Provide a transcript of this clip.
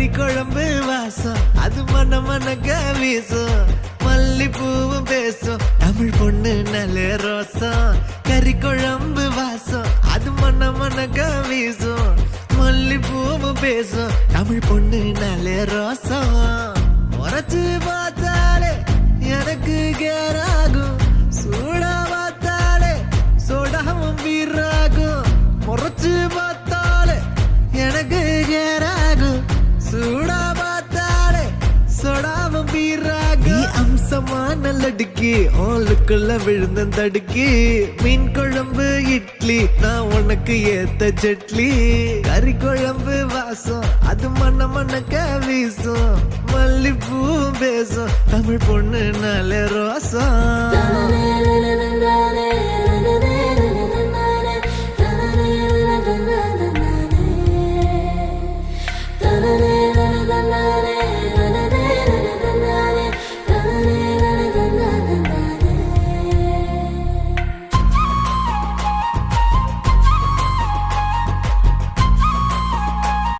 கறி குழம்பு வாசம் அது மன மனக்க வீசும் மல்லிப்பூவும் பேசும் தமிழ் பொண்ணு நல்ல ரோசம் கறி குழம்பு வாசம் அது மன மனக்க வீசும் மல்லிப்பூவும் பேசும் தமிழ் பொண்ணு நல்ல ரோசம் முறைச்சு பார்த்தாலே எனக்கு கேராகும் சூடா பார்த்தாலே சோடாவும் வீராகும் முறைச்சு பார்த்தாலே எனக்கு கேராகும் சூடா பார்த்தாலே சோடாவும் வீராகும் அம்சமான லடுக்கி ஆளுக்குள்ள விழுந்த தடுக்கி மீன் குழம்பு இட்லி நான் உனக்கு ஏத்த சட்லி கறி குழம்பு வாசம் அது மன மனக்க வீசும் மல்லிப்பூ பேசும் தமிழ் பொண்ணு நல்ல ரோசம்